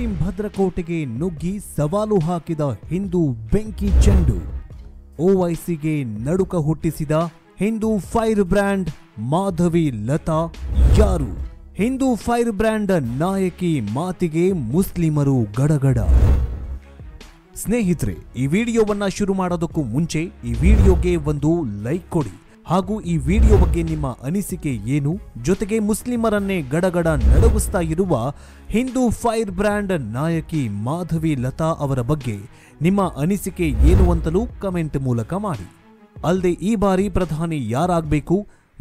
Muslim ಭದ್ರಕೋಟೆಗೆ ನುಗ್ಗಿ ಸವಾಲು ಹಾಕಿದ ಹಿಂದೂ ಬೆಂಕಿ ಚೆಂಡು. ಓವೈಸಿಗೆ ನಡುಕ ಹುಟ್ಟಿಸಿದ ಹಿಂದೂ ಫೈರ್ ಬ್ರ್ಯಾಂಡ್ ಮಾಧವಿ ಲತಾ ಯಾರು? ಹಿಂದೂ ಫೈರ್ ಬ್ರ್ಯಾಂಡ್ ನಾಯಕಿ ಮಾತಿಗೆ ಮುಸ್ಲಿಮರು ಗಡಗಡ. ಸ್ನೇಹಿತರೆ, ಈ ವಿಡಿಯೋವನ್ನ ಶುರು ಮಾಡೋದಕ್ಕೂ ಮುಂಚೆ ಈ ವಿಡಿಯೋಗೆ ಒಂದು ಲೈಕ್ ಕೊಡಿ ಹಾಗೂ ಈ ವಿಡಿಯೋ ಬಗ್ಗೆ ನಿಮ್ಮ ಅನಿಸಿಕೆ ಏನು, ಜೊತೆಗೆ ಮುಸ್ಲಿಮರನ್ನೇ ಗಡಗಡ ನಡುಗಿಸ್ತಾ ಇರುವ ಹಿಂದೂ ಫೈರ್ ಬ್ರ್ಯಾಂಡ್ ನಾಯಕಿ ಮಾಧವಿ ಲತಾ ಅವರ ಬಗ್ಗೆ ನಿಮ್ಮ ಅನಿಸಿಕೆ ಏನು ಅಂತಲೂ ಕಮೆಂಟ್ ಮೂಲಕ ಮಾಡಿ. ಅಲ್ಲದೆ ಈ ಬಾರಿ ಪ್ರಧಾನಿ ಯಾರಾಗಬೇಕು,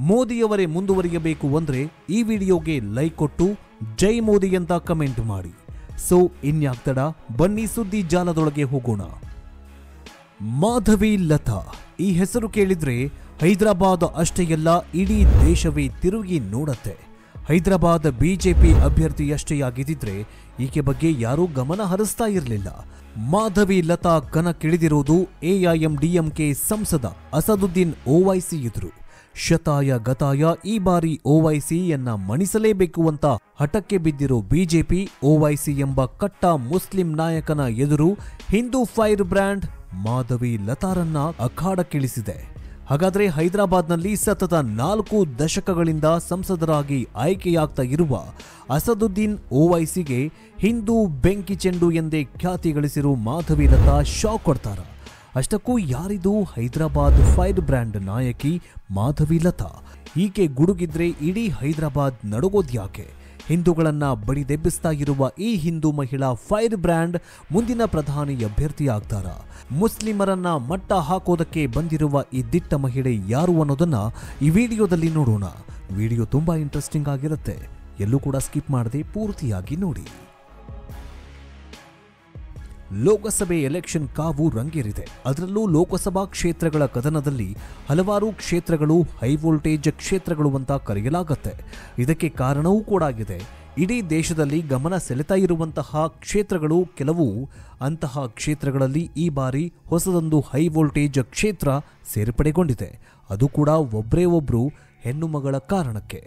ಮೋದಿಯವರೇ ಮುಂದುವರಿಯಬೇಕು ಅಂದ್ರೆ ಈ ವಿಡಿಯೋಗೆ ಲೈಕ್ ಕೊಟ್ಟು ಜೈ ಮೋದಿ ಅಂತ ಕಮೆಂಟ್ ಮಾಡಿ. ಸೊ ಇನ್ಯಾಕ್ ತಡ, ಬನ್ನಿ ಸುದ್ದಿ ಜಾಲದೊಳಗೆ ಹೋಗೋಣ. ಮಾಧವಿ ಲತಾ ಈ ಹೆಸರು ಕೇಳಿದ್ರೆ ಹೈದರಾಬಾದ್ ಅಷ್ಟೇ ಅಲ್ಲ, ಇಡೀ ದೇಶವೇ ತಿರುಗಿ ನೋಡತ್ತೆ. ಹೈದರಾಬಾದ್ ಬಿಜೆಪಿ ಅಭ್ಯರ್ಥಿಯಷ್ಟೇ ಆಗಿದ್ದಿದ್ರೆ ಈಕೆ ಬಗ್ಗೆ ಯಾರೂ ಗಮನ ಹರಿಸ್ತಾ ಇರಲಿಲ್ಲ. ಮಾಧವಿ ಲತಾ ಕಣಕ್ಕಿಳಿದಿರೋದು ಎಐಎಂಡಿಎಂಕೆ ಸಂಸದ ಅಸದುದ್ದೀನ್ ಓವೈಸಿ ಎದುರು. ಶತಾಯ ಗತಾಯ ಈ ಬಾರಿ ಓವೈಸಿಯನ್ನ ಮಣಿಸಲೇಬೇಕು ಅಂತ ಹಠಕ್ಕೆ ಬಿದ್ದಿರೋ ಬಿಜೆಪಿ ಓವೈಸಿ ಎಂಬ ಕಟ್ಟ ಮುಸ್ಲಿಂ ನಾಯಕನ ಎದುರು ಹಿಂದೂ ಫೈರ್ ಬ್ರ್ಯಾಂಡ್ ಮಾಧವಿ ಲತಾರನ್ನ ಅಖಾಡಕ್ಕಿಳಿಸಿದೆ. ಹಾಗಾದ್ರೆ ಹೈದರಾಬಾದ್ನಲ್ಲಿ ಸತತ 4 ದಶಕಗಳಿಂದ ಸಂಸದರಾಗಿ ಆಯ್ಕೆಯಾಗ್ತಾ ಇರುವ ಅಸದುದ್ದೀನ್ ಓವೈಸಿಗೆ ಹಿಂದೂ ಬೆಂಕಿ ಚೆಂಡು ಎಂದೇ ಖ್ಯಾತಿ ಗಳಿಸಿರೋ ಮಾಧವಿ ಲತಾ ಶಾಕ್ ಕೊಡ್ತಾರ. ಅಷ್ಟಕ್ಕೂ ಯಾರಿದು ಹೈದರಾಬಾದ್ ಫೈರ್ ಬ್ರ್ಯಾಂಡ್ ನಾಯಕಿ ಮಾಧವಿ ಲತಾ? ಈಕೆ ಗುಡುಗಿದ್ರೆ ಇಡೀ ಹೈದರಾಬಾದ್ ನಡುಗೋದ್ಯಾಕೆ? ಹಿಂದೂಗಳನ್ನ ಬಡಿದೆಬ್ಬಿಸ್ತಾ ಇರುವ ಈ ಹಿಂದೂ ಮಹಿಳಾ ಫೈರ್ ಬ್ರ್ಯಾಂಡ್ ಮುಂದಿನ ಪ್ರಧಾನಿ ಅಭ್ಯರ್ಥಿ ಆಗ್ತಾರ? ಮುಸ್ಲಿಮರನ್ನ ಮಟ್ಟ ಹಾಕೋದಕ್ಕೆ ಬಂದಿರುವ ಈ ದಿಟ್ಟ ಮಹಿಳೆ ಯಾರು ಅನ್ನೋದನ್ನ ಈ ವಿಡಿಯೋದಲ್ಲಿ ನೋಡೋಣ. ವಿಡಿಯೋ ತುಂಬಾ ಇಂಟ್ರೆಸ್ಟಿಂಗ್ ಆಗಿರುತ್ತೆ, ಎಲ್ಲೂ ಕೂಡ ಸ್ಕಿಪ್ ಮಾಡದೆ ಪೂರ್ತಿಯಾಗಿ ನೋಡಿ. ಲೋಕಸಭೆ ಎಲೆಕ್ಷನ್ ಕಾವು ರಂಗೇರಿದೆ. ಅದರಲ್ಲೂ ಲೋಕಸಭಾ ಕ್ಷೇತ್ರಗಳ ಕದನದಲ್ಲಿ ಹಲವಾರು ಕ್ಷೇತ್ರಗಳು ಹೈ ವೋಲ್ಟೇಜ್ ಕ್ಷೇತ್ರಗಳು ಅಂತ ಕರೆಯಲಾಗುತ್ತೆ. ಇದಕ್ಕೆ ಕಾರಣವೂ ಕೂಡ ಆಗಿದೆ. ಇಡೀ ದೇಶದಲ್ಲಿ ಗಮನ ಸೆಳೆತಾ ಇರುವಂತಹ ಕ್ಷೇತ್ರಗಳು ಕೆಲವು. ಅಂತಹ ಕ್ಷೇತ್ರಗಳಲ್ಲಿ ಈ ಬಾರಿ ಹೊಸದೊಂದು ಹೈ ವೋಲ್ಟೇಜ್ ಕ್ಷೇತ್ರ ಸೇರ್ಪಡೆಗೊಂಡಿದೆ. ಅದು ಕೂಡ ಒಬ್ಬರೇ ಒಬ್ರು ಹೆಣ್ಣು ಮಗಳ ಕಾರಣಕ್ಕೆ.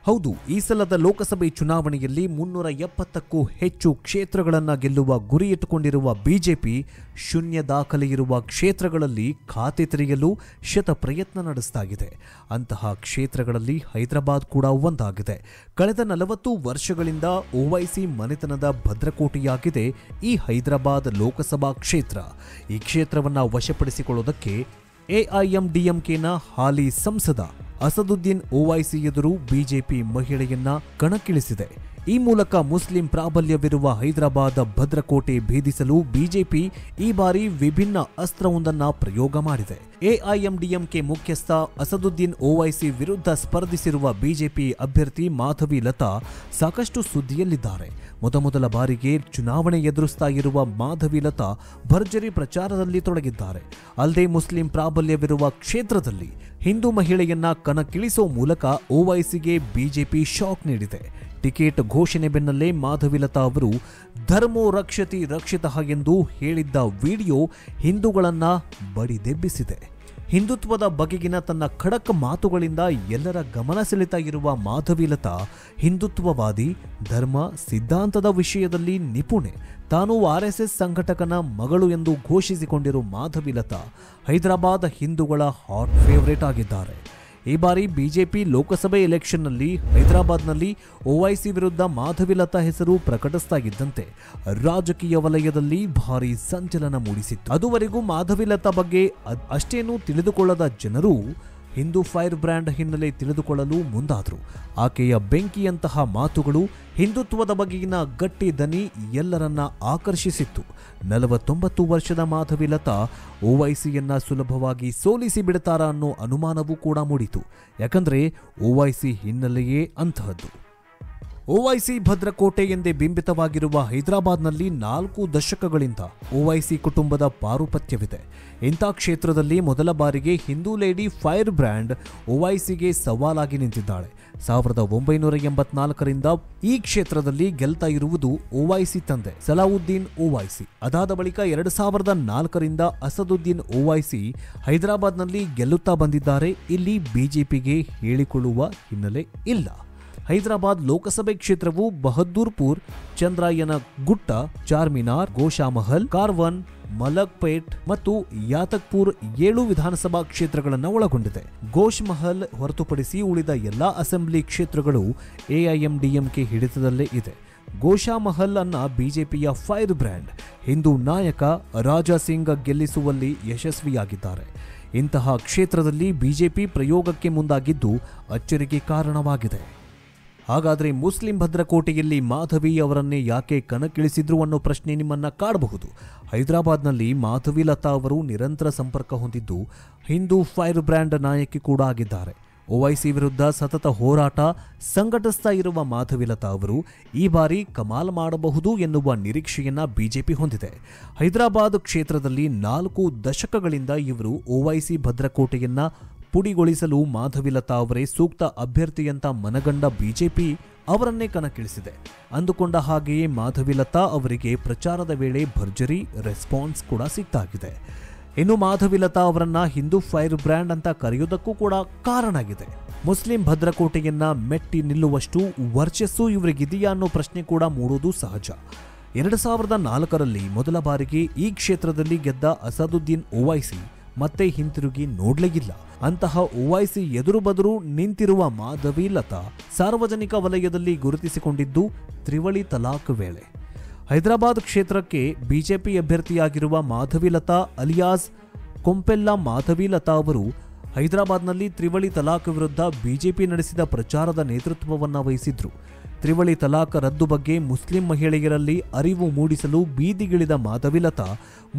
ಹೌದು, ಈ ಸಲದ ಲೋಕಸಭೆ ಚುನಾವಣೆಯಲ್ಲಿ 370ಕ್ಕೂ ಹೆಚ್ಚು ಕ್ಷೇತ್ರಗಳನ್ನ ಗೆಲ್ಲುವ ಗುರಿ ಇಟ್ಟುಕೊಂಡಿರುವ ಬಿಜೆಪಿ ಶೂನ್ಯ ದಾಖಲೆ ಇರುವ ಕ್ಷೇತ್ರಗಳಲ್ಲಿ ಖಾತೆ ತೆರೆಯಲು ಶತ ಪ್ರಯತ್ನ ನಡೆಸ್ತಾಗಿದೆ. ಅಂತಹ ಕ್ಷೇತ್ರಗಳಲ್ಲಿ ಹೈದರಾಬಾದ್ ಕೂಡ ಒಂದಾಗಿದೆ. ಕಳೆದ 40 ವರ್ಷಗಳಿಂದ ಓವೈಸಿ ಮನೆತನದ ಭದ್ರಕೋಟೆಯಾಗಿದೆ ಈ ಹೈದರಾಬಾದ್ ಲೋಕಸಭಾ ಕ್ಷೇತ್ರ. ಈ ಕ್ಷೇತ್ರವನ್ನ ವಶಪಡಿಸಿಕೊಳ್ಳುವುದಕ್ಕೆ ಎಐಎಂಡಿಎಂಕೆನ ಹಾಲಿ ಸಂಸದ ಅಸದುದ್ದೀನ್ ಓವೈಸಿ ಎದುರು ಬಿಜೆಪಿ ಮಹಿಳೆಯನ್ನ ಕಣಕ್ಕಿಳಿಸಿದೆ. ಈ ಮೂಲಕ ಮುಸ್ಲಿಂ ಪ್ರಾಬಲ್ಯವಿರುವ ಹೈದರಾಬಾದ್ ಭದ್ರಕೋಟೆ ಭೇದಿಸಲು ಬಿಜೆಪಿ ಈ ಬಾರಿ ವಿಭಿನ್ನ ಅಸ್ತ್ರವೊಂದನ್ನ ಪ್ರಯೋಗ ಮಾಡಿದೆ. ಎಐಎಂಡಿಎಂಕೆ ಮುಖ್ಯಸ್ಥ ಅಸದುದ್ದೀನ್ ಓವೈಸಿ ವಿರುದ್ಧ ಸ್ಪರ್ಧಿಸಿರುವ ಬಿಜೆಪಿ ಅಭ್ಯರ್ಥಿ ಮಾಧವಿ ಲತಾ ಸಾಕಷ್ಟು ಸುದ್ದಿಯಲ್ಲಿದ್ದಾರೆ. ಮೊದಲ ಬಾರಿಗೆ ಚುನಾವಣೆ ಎದುರಿಸ್ತಾ ಇರುವ ಮಾಧವಿ ಲತಾ ಭರ್ಜರಿ ಪ್ರಚಾರದಲ್ಲಿ ತೊಡಗಿದ್ದಾರೆ. ಅಲ್ಲದೆ ಮುಸ್ಲಿಂ ಪ್ರಾಬಲ್ಯವಿರುವ ಕ್ಷೇತ್ರದಲ್ಲಿ ಹಿಂದೂ ಮಹಿಳೆಯನ್ನ ಕಣಕ್ಕಿಳಿಸೋ ಮೂಲಕ ಓವೈಸಿಗೆ ಬಿಜೆಪಿ ಶಾಕ್ ನೀಡಿದೆ. ಟಿಕೆಟ್ ಘೋಷಣೆ ಬೆನ್ನಲ್ಲೇ ಮಾಧವಿ ಲತಾ ಅವರು ಧರ್ಮೋ ರಕ್ಷತಿ ರಕ್ಷಿತಃ ಎಂದು ಹೇಳಿದ್ದ ವಿಡಿಯೋ ಹಿಂದೂಗಳನ್ನ ಬಡಿದೆಬ್ಬಿಸಿದೆ. ಹಿಂದುತ್ವದ ಬಗೆಗಿನ ತನ್ನ ಖಡಕ್ ಮಾತುಗಳಿಂದ ಎಲ್ಲರ ಗಮನ ಸೆಳೆತಾ ಇರುವ ಮಾಧವಿ ಲತಾ ಹಿಂದುತ್ವವಾದಿ, ಧರ್ಮ ಸಿದ್ಧಾಂತದ ವಿಷಯದಲ್ಲಿ ನಿಪುಣೆ, ತಾನು ಆರ್ಎಸ್ಎಸ್ ಸಂಘಟಕನ ಮಗಳು ಎಂದು ಘೋಷಿಸಿಕೊಂಡಿರುವ ಮಾಧವಿ ಲತಾ ಹೈದರಾಬಾದ್ ಹಿಂದೂಗಳ ಹಾಟ್ ಫೇವರೇಟ್ ಆಗಿದ್ದಾರೆ. ಈ ಬಾರಿ ಬಿಜೆಪಿ ಲೋಕಸಭೆ ಎಲೆಕ್ಷನ್ನಲ್ಲಿ ಹೈದರಾಬಾದ್ನಲ್ಲಿ ಓವೈಸಿ ವಿರುದ್ಧ ಮಾಧವಿ ಲತಾ ಹೆಸರು ಪ್ರಕಟಿಸ್ತಾ ಇದ್ದಂತೆ ರಾಜಕೀಯ ವಲಯದಲ್ಲಿ ಭಾರೀ ಸಂಚಲನ ಮೂಡಿಸಿತ್ತು. ಅದುವರೆಗೂ ಮಾಧವಿ ಲತಾ ಬಗ್ಗೆ ಅಷ್ಟೇನೂ ತಿಳಿದುಕೊಳ್ಳದ ಜನರು ಹಿಂದೂ ಫೈರ್ ಬ್ರ್ಯಾಂಡ್ ಹಿನ್ನೆಲೆ ತಿಳಿದುಕೊಳ್ಳಲು ಮುಂದಾದರು. ಆಕೆಯ ಬೆಂಕಿಯಂತಹ ಮಾತುಗಳು, ಹಿಂದುತ್ವದ ಬಗೆಗಿನ ಗಟ್ಟಿ ದನಿ ಎಲ್ಲರನ್ನ ಆಕರ್ಷಿಸಿತ್ತು. 49 ವರ್ಷದ ಮಾಧವಿ ಲತಾ ಓವೈಸಿಯನ್ನ ಸುಲಭವಾಗಿ ಸೋಲಿಸಿ ಬಿಡ್ತಾರಾ ಅನ್ನೋ ಅನುಮಾನವೂ ಕೂಡ ಮೂಡಿತು. ಯಾಕಂದ್ರೆ ಓವೈಸಿ ಹಿನ್ನೆಲೆಯೇ ಅಂತಹದ್ದು. ಓವೈಸಿ ಭದ್ರಕೋಟೆ ಎಂದೇ ಬಿಂಬಿತವಾಗಿರುವ ಹೈದರಾಬಾದ್ನಲ್ಲಿ 4 ದಶಕಗಳಿಂದ ಓವೈಸಿ ಕುಟುಂಬದ ಪಾರುಪತ್ಯವಿದೆ. ಇಂಥ ಕ್ಷೇತ್ರದಲ್ಲಿ ಮೊದಲ ಬಾರಿಗೆ ಹಿಂದೂ ಲೇಡಿ ಫೈರ್ ಬ್ರ್ಯಾಂಡ್ ಓವೈಸಿಗೆ ಸವಾಲಾಗಿ ನಿಂತಿದ್ದಾಳೆ. 1984ರಿಂದ ಈ ಕ್ಷೇತ್ರದಲ್ಲಿ ಗೆಲ್ತಾ ಇರುವುದು ಓವೈಸಿ ತಂದೆ ಸಲಾವುದ್ದೀನ್ ಓವೈಸಿ. ಅದಾದ ಬಳಿಕ 2004ರಿಂದ ಅಸದುದ್ದೀನ್ ಓವೈಸಿ ಹೈದರಾಬಾದ್ನಲ್ಲಿ ಗೆಲ್ಲುತ್ತಾ ಬಂದಿದ್ದಾರೆ. ಇಲ್ಲಿ ಬಿಜೆಪಿಗೆ ಹೇಳಿಕೊಳ್ಳುವ ಹಿನ್ನೆಲೆ ಇಲ್ಲ. ಹೈದರಾಬಾದ್ ಲೋಕಸಭೆ ಕ್ಷೇತ್ರವು ಬಹದ್ದೂರ್ಪುರ್, ಚಂದ್ರಾಯನ ಗುಟ್ಟ, ಚಾರ್ಮಿನಾರ್, ಗೋಶಾಮಹಲ್, ಕಾರ್ವನ್, ಮಲಕ್ಪೇಟ್ ಮತ್ತು ಯಾತಕ್ಪುರ್ 7 ವಿಧಾನಸಭಾ ಕ್ಷೇತ್ರಗಳನ್ನು ಒಳಗೊಂಡಿದೆ. ಗೋಶ್ ಮಹಲ್ ಹೊರತುಪಡಿಸಿ ಉಳಿದ ಎಲ್ಲಾ ಅಸೆಂಬ್ಲಿ ಕ್ಷೇತ್ರಗಳು ಎಐಎಂಡಿಎಂಕೆ ಹಿಡಿತದಲ್ಲೇ ಇದೆ. ಗೋಶಾಮಹಲ್ ಅನ್ನ ಬಿಜೆಪಿಯ ಫೈರ್ ಬ್ರ್ಯಾಂಡ್ ಹಿಂದೂ ನಾಯಕ ರಾಜಾ ಸಿಂಗ್ ಗೆಲ್ಲಿಸುವಲ್ಲಿ ಯಶಸ್ವಿಯಾಗಿದ್ದಾರೆ. ಇಂತಹ ಕ್ಷೇತ್ರದಲ್ಲಿ ಬಿಜೆಪಿ ಪ್ರಯೋಗಕ್ಕೆ ಮುಂದಾಗಿದ್ದು ಅಚ್ಚರಿಗೆ ಕಾರಣವಾಗಿದೆ. ಹಾಗಾದರೆ ಮುಸ್ಲಿಂ ಭದ್ರಕೋಟೆಯಲ್ಲಿ ಮಾಧವಿ ಅವರನ್ನೇ ಯಾಕೆ ಕಣಕ್ಕಿಳಿಸಿದ್ರು ಅನ್ನೋ ಪ್ರಶ್ನೆ ನಿಮ್ಮನ್ನ ಕಾಡಬಹುದು. ಹೈದರಾಬಾದ್ನಲ್ಲಿ ಮಾಧವಿ ಲತಾ ಅವರು ನಿರಂತರ ಸಂಪರ್ಕ ಹೊಂದಿದ್ದು ಹಿಂದೂ ಫೈರ್ ಬ್ರ್ಯಾಂಡ್ ನಾಯಕಿ ಕೂಡ ಆಗಿದ್ದಾರೆ. ಓವೈಸಿ ವಿರುದ್ಧ ಸತತ ಹೋರಾಟ ಸಂಘಟಿಸ್ತಾ ಇರುವ ಮಾಧವಿ ಲತಾ ಅವರು ಈ ಬಾರಿ ಕಮಾಲ್ ಮಾಡಬಹುದು ಎನ್ನುವ ನಿರೀಕ್ಷೆಯನ್ನ ಬಿಜೆಪಿ ಹೊಂದಿದೆ. ಹೈದರಾಬಾದ್ ಕ್ಷೇತ್ರದಲ್ಲಿ 4 ದಶಕಗಳಿಂದ ಇವರು ಓವೈಸಿ ಭದ್ರಕೋಟೆಯನ್ನ ಪುಡಿಗೊಳಿಸಲು ಮಾಧವಿ ಲತಾ ಅವರೇ ಸೂಕ್ತ ಅಭ್ಯರ್ಥಿಯಂತ ಮನಗಂಡ ಬಿಜೆಪಿ ಅವರನ್ನೇ ಕಣಕ್ಕಿಳಿಸಿದೆ. ಅಂದುಕೊಂಡ ಹಾಗೆಯೇ ಮಾಧವಿ ಲತಾ ಅವರಿಗೆ ಪ್ರಚಾರದ ವೇಳೆ ಭರ್ಜರಿ ರೆಸ್ಪಾನ್ಸ್ ಕೂಡ ಸಿಗ್ತಾಗಿದೆ. ಇನ್ನು ಮಾಧವಿ ಲತಾ ಅವರನ್ನ ಹಿಂದೂ ಫೈರ್ ಬ್ರ್ಯಾಂಡ್ ಅಂತ ಕರೆಯೋದಕ್ಕೂ ಕೂಡ ಕಾರಣ ಇದೆ. ಮುಸ್ಲಿಂ ಭದ್ರಕೋಟೆಯನ್ನ ಮೆಟ್ಟಿ ನಿಲ್ಲುವಷ್ಟು ವರ್ಚಸ್ಸು ಇವರಿಗಿದೆಯಾ ಅನ್ನೋ ಪ್ರಶ್ನೆ ಕೂಡ ಮೂಡುವುದು ಸಹಜ. 2004ರಲ್ಲಿ ಮೊದಲ ಬಾರಿಗೆ ಈ ಕ್ಷೇತ್ರದಲ್ಲಿ ಗೆದ್ದ ಅಸದುದ್ದೀನ್ ಓವೈಸಿ ಮತ್ತೆ ಹಿಂತಿರುಗಿ ನೋಡ್ಲೇ ಇಲ್ಲ. ಅಂತಹ ಓವೈಸಿ ಎದುರು ಬದುರು ನಿಂತಿರುವ ಮಾಧವಿ ಲತಾ ಸಾರ್ವಜನಿಕ ವಲಯದಲ್ಲಿ ಗುರುತಿಸಿಕೊಂಡಿದ್ದು ತ್ರಿವಳಿ ತಲಾಖ್ ವೇಳೆ. ಹೈದರಾಬಾದ್ ಕ್ಷೇತ್ರಕ್ಕೆ ಬಿಜೆಪಿ ಅಭ್ಯರ್ಥಿಯಾಗಿರುವ ಮಾಧವಿ ಲತಾ ಅಲಿಯಾಸ್ ಕೊಂಪೆಲ್ಲಾ ಮಾಧವಿ ಲತಾ ಅವರು ಹೈದರಾಬಾದ್ನಲ್ಲಿ ತ್ರಿವಳಿ ತಲಾಖ್ ವಿರುದ್ಧ ಬಿಜೆಪಿ ನಡೆಸಿದ ಪ್ರಚಾರದ ನೇತೃತ್ವವನ್ನು ವಹಿಸಿದ್ರು. ತ್ರಿವಳಿ ತಲಾಖ್ ರದ್ದು ಬಗ್ಗೆ ಮುಸ್ಲಿಂ ಮಹಿಳೆಯರಲ್ಲಿ ಅರಿವು ಮೂಡಿಸಲು ಬೀದಿಗಿಳಿದ ಮಾಧವಿ ಲತಾ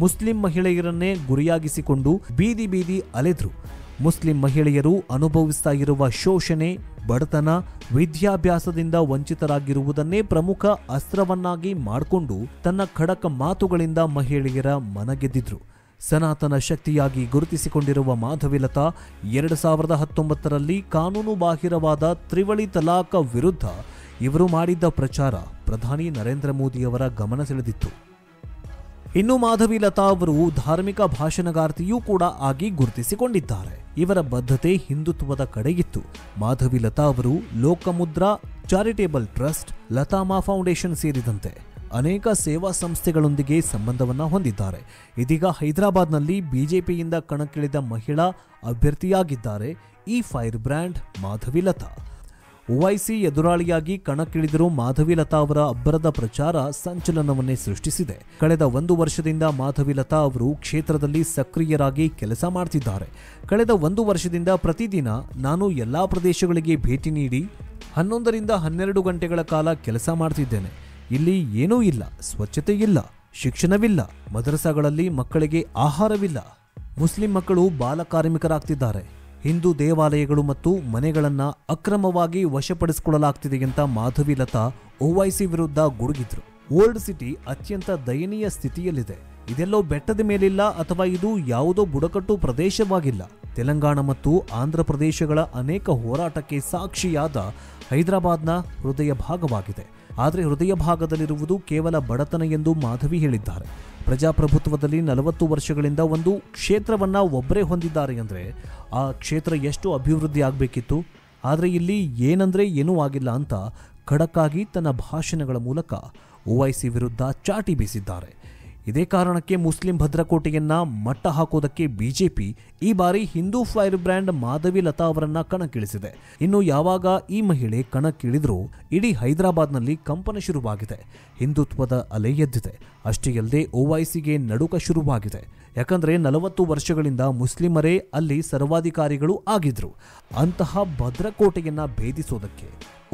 ಮುಸ್ಲಿಂ ಮಹಿಳೆಯರನ್ನೇ ಗುರಿಯಾಗಿಸಿಕೊಂಡು ಬೀದಿ ಬೀದಿ ಅಲೆದ್ರು. ಮುಸ್ಲಿಂ ಮಹಿಳೆಯರು ಅನುಭವಿಸ್ತಾ ಇರುವ ಶೋಷಣೆ, ಬಡತನ, ವಿದ್ಯಾಭ್ಯಾಸದಿಂದ ವಂಚಿತರಾಗಿರುವುದನ್ನೇ ಪ್ರಮುಖ ಅಸ್ತ್ರವನ್ನಾಗಿ ಮಾಡಿಕೊಂಡು ತನ್ನ ಖಡಕ್ ಮಾತುಗಳಿಂದ ಮಹಿಳೆಯರ ಮನಗೆದ್ದಿದ್ರು. ಸನಾತನ ಶಕ್ತಿಯಾಗಿ ಗುರುತಿಸಿಕೊಂಡಿರುವ ಮಾಧವಿ ಲತಾ 2019ರಲ್ಲಿ ಕಾನೂನು ಬಾಹಿರವಾದ ತ್ರಿವಳಿ ತಲಾಖ್ ವಿರುದ್ಧ ಇವರು ಮಾಡಿದ್ದ ಪ್ರಚಾರ ಪ್ರಧಾನಿ ನರೇಂದ್ರ ಮೋದಿಯವರ ಗಮನ ಸೆಳೆದಿತ್ತು. ಇನ್ನು ಮಾಧವಿ ಲತಾ ಅವರು ಧಾರ್ಮಿಕ ಭಾಷಣಗಾರ್ತಿಯೂ ಕೂಡ ಆಗಿ ಗುರುತಿಸಿಕೊಂಡಿದ್ದಾರೆ. ಇವರ ಬದ್ಧತೆ ಹಿಂದುತ್ವದ ಕಡೆಗಿತ್ತು. ಮಾಧವಿ ಲತಾ ಅವರು ಲೋಕಮುದ್ರಾ ಚಾರಿಟೇಬಲ್ ಟ್ರಸ್ಟ್, ಲತಾಮಾ ಫೌಂಡೇಶನ್ ಸೇರಿದಂತೆ ಅನೇಕ ಸೇವಾ ಸಂಸ್ಥೆಗಳೊಂದಿಗೆ ಸಂಬಂಧವನ್ನ ಹೊಂದಿದ್ದಾರೆ. ಇದೀಗ ಹೈದರಾಬಾದ್ನಲ್ಲಿ ಬಿಜೆಪಿಯಿಂದ ಕಣಕ್ಕಿಳಿದ ಮಹಿಳಾ ಅಭ್ಯರ್ಥಿಯಾಗಿದ್ದಾರೆ ಈ ಫೈರ್ ಬ್ರ್ಯಾಂಡ್ ಮಾಧವಿ ಲತಾ. ಓವೈಸಿ ಎದುರಾಳಿಯಾಗಿ ಕಣಕ್ಕಿಳಿದಿರೋ ಮಾಧವಿ ಲತಾ ಅವರ ಅಬ್ಬರದ ಪ್ರಚಾರ ಸಂಚಲನವನ್ನೇ ಸೃಷ್ಟಿಸಿದೆ. ಕಳೆದ 1 ವರ್ಷದಿಂದ ಮಾಧವಿ ಲತಾ ಅವರು ಕ್ಷೇತ್ರದಲ್ಲಿ ಸಕ್ರಿಯರಾಗಿ ಕೆಲಸ ಮಾಡ್ತಿದ್ದಾರೆ. ಕಳೆದ 1 ವರ್ಷದಿಂದ ಪ್ರತಿದಿನ ನಾನು ಎಲ್ಲಾ ಪ್ರದೇಶಗಳಿಗೆ ಭೇಟಿ ನೀಡಿ 11ರಿಂದ 12 ಗಂಟೆಗಳ ಕಾಲ ಕೆಲಸ ಮಾಡ್ತಿದ್ದೇನೆ. ಇಲ್ಲಿ ಏನೂ ಇಲ್ಲ, ಸ್ವಚ್ಛತೆ ಇಲ್ಲ, ಶಿಕ್ಷಣವಿಲ್ಲ, ಮದರಸಾಗಳಲ್ಲಿ ಮಕ್ಕಳಿಗೆ ಆಹಾರವಿಲ್ಲ, ಮುಸ್ಲಿಂ ಮಕ್ಕಳು ಬಾಲ ಕಾರ್ಮಿಕರಾಗ್ತಿದ್ದಾರೆ, ಹಿಂದೂ ದೇವಾಲಯಗಳು ಮತ್ತು ಮನೆಗಳನ್ನ ಅಕ್ರಮವಾಗಿ ವಶಪಡಿಸಿಕೊಳ್ಳಲಾಗ್ತಿದೆ ಅಂತ ಮಾಧವಿ ಲತಾ ಓವೈಸಿ ವಿರುದ್ಧ ಗುಡುಗಿದ್ರು. ಓಲ್ಡ್ ಸಿಟಿ ಅತ್ಯಂತ ದಯನೀಯ ಸ್ಥಿತಿಯಲ್ಲಿದೆ. ಇದೆಲ್ಲೋ ಬೆಟ್ಟದ ಮೇಲಿಲ್ಲ ಅಥವಾ ಇದು ಯಾವುದೋ ಬುಡಕಟ್ಟು ಪ್ರದೇಶವಾಗಿಲ್ಲ. ತೆಲಂಗಾಣ ಮತ್ತು ಆಂಧ್ರ ಪ್ರದೇಶಗಳ ಅನೇಕ ಹೋರಾಟಕ್ಕೆ ಸಾಕ್ಷಿಯಾದ ಹೈದರಾಬಾದ್ನ ಹೃದಯ ಭಾಗವಾಗಿದೆ. ಆದರೆ ಹೃದಯ ಭಾಗದಲ್ಲಿರುವುದು ಕೇವಲ ಬಡತನ ಎಂದು ಮಾಧವಿ ಹೇಳಿದ್ದಾರೆ. ಪ್ರಜಾಪ್ರಭುತ್ವದಲ್ಲಿ 40 ವರ್ಷಗಳಿಂದ ಒಂದು ಕ್ಷೇತ್ರವನ್ನ ಒಬ್ಬರೇ ಹೊಂದಿದ್ದಾರೆ ಅಂದರೆ ಆ ಕ್ಷೇತ್ರ ಎಷ್ಟು ಅಭಿವೃದ್ಧಿ ಆಗಬೇಕಿತ್ತು. ಆದರೆ ಇಲ್ಲಿ ಏನಂದ್ರೆ ಏನೂ ಆಗಿಲ್ಲ ಅಂತ ಖಡಕ್ಕಾಗಿ ತನ್ನ ಭಾಷಣಗಳ ಮೂಲಕ ಓವೈಸಿ ವಿರುದ್ಧ ಚಾಟಿ ಬೀಸಿದ್ದಾರೆ. ಇದೇ ಕಾರಣಕ್ಕೆ ಮುಸ್ಲಿಂ ಭದ್ರಕೋಟೆಯನ್ನ ಮಟ್ಟ ಹಾಕೋದಕ್ಕೆ ಬಿಜೆಪಿ ಈ ಬಾರಿ ಹಿಂದೂ ಫೈರ್ ಬ್ರ್ಯಾಂಡ್ ಮಾಧವಿ ಲತಾ ಅವರನ್ನ ಕಣಕ್ಕಿಳಿಸಿದೆ. ಇನ್ನು ಯಾವಾಗ ಈ ಮಹಿಳೆ ಕಣಕ್ಕಿಳಿದ್ರೂ ಇಡೀ ಹೈದರಾಬಾದ್ನಲ್ಲಿ ಕಂಪನ ಶುರುವಾಗಿದೆ. ಹಿಂದುತ್ವದ ಅಲೆ ಎದ್ದಿದೆ. ಅಷ್ಟೇ ಅಲ್ಲದೆ ಓವೈಸಿಗೆ ನಡುಕ ಶುರುವಾಗಿದೆ. ಯಾಕಂದ್ರೆ 40 ವರ್ಷಗಳಿಂದ ಮುಸ್ಲಿಮರೇ ಅಲ್ಲಿ ಸರ್ವಾಧಿಕಾರಿಗಳು ಆಗಿದ್ರು. ಅಂತಹ ಭದ್ರಕೋಟೆಯನ್ನ ಭೇದಿಸೋದಕ್ಕೆ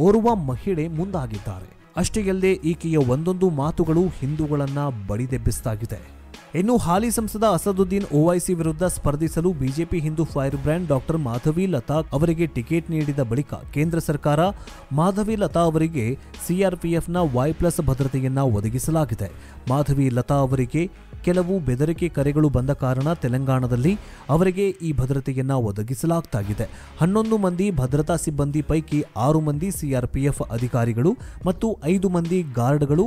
ಓರ್ವ ಮಹಿಳೆ ಮುಂದಾಗಿದ್ದಾರೆ. ಅಷ್ಟೇ ಅಲ್ಲದೆ ಈಕೆಯ ಒಂದೊಂದು ಮಾತುಗಳು ಹಿಂದೂಗಳನ್ನ ಬಡಿದೆಬ್ಬಿಸ್ತಾಗಿದೆ. ಇನ್ನು ಹಾಲಿ ಸಂಸದ ಅಸದುದ್ದೀನ್ ಓವೈಸಿ ವಿರುದ್ಧ ಸ್ಪರ್ಧಿಸಲು BJP Hindu firebrand doctor Madhavi Latha ಅವರಿಗೆ ಟಿಕೆಟ್ ನೀಡಿದ ಬಳಿಕ ಕೇಂದ್ರ ಸರ್ಕಾರ ಮಾಧವಿ ಲತಾ ಅವರಿಗೆ ಸಿಆರ್ಪಿಎಫ್ನ Y+ ಭದ್ರತೆಯನ್ನ ಒದಗಿಸಲಾಗಿದೆ. ಮಾಧವಿ ಲತಾ ಅವರಿಗೆ ಕೆಲವು ಬೆದರಿಕೆ ಕರೆಗಳು ಬಂದ ಕಾರಣ ತೆಲಂಗಾಣದಲ್ಲಿ ಅವರಿಗೆ ಈ ಭದ್ರತೆಯನ್ನ ಒದಗಿಸಲಾಗುತ್ತಿದೆ. 11 ಮಂದಿ ಭದ್ರತಾ ಸಿಬ್ಬಂದಿ ಪೈಕಿ 6 ಮಂದಿ ಸಿಆರ್ಪಿಎಫ್ ಅಧಿಕಾರಿಗಳು ಮತ್ತು 5 ಮಂದಿ ಗಾರ್ಡ್ಗಳು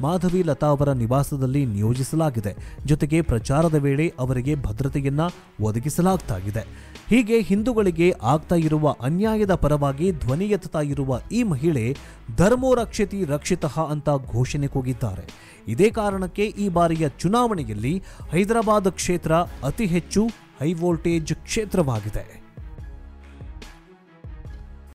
ಮಾಧವಿ ಲತಾ ಅವರ ನಿವಾಸದಲ್ಲಿ ನಿಯೋಜಿಸಲಾಗಿದೆ. ಜೊತೆಗೆ ಪ್ರಚಾರದ ವೇಳೆ ಅವರಿಗೆ ಭದ್ರತೆಯನ್ನ ಒದಗಿಸಲಾಗುತ್ತಿದೆ. ಹೀಗೆ ಹಿಂದೂಗಳಿಗೆ ಆಗ್ತಾ ಇರುವ ಅನ್ಯಾಯದ ಪರವಾಗಿ ಧ್ವನಿ ಎತ್ತುತ್ತಾ ಇರುವ ಈ ಮಹಿಳೆ ಧರ್ಮೋ ರಕ್ಷತಿ ರಕ್ಷಿತಃ ಅಂತ ಘೋಷಣೆ ಕೂಗಿದ್ದಾರೆ. ಇದೇ ಕಾರಣಕ್ಕೆ ಈ ಬಾರಿಯ ಚುನಾವಣೆಯಲ್ಲಿ ಹೈದರಾಬಾದ್ ಕ್ಷೇತ್ರ ಅತಿ ಹೆಚ್ಚು ಹೈ ವೋಲ್ಟೇಜ್ ಕ್ಷೇತ್ರವಾಗಿದೆ.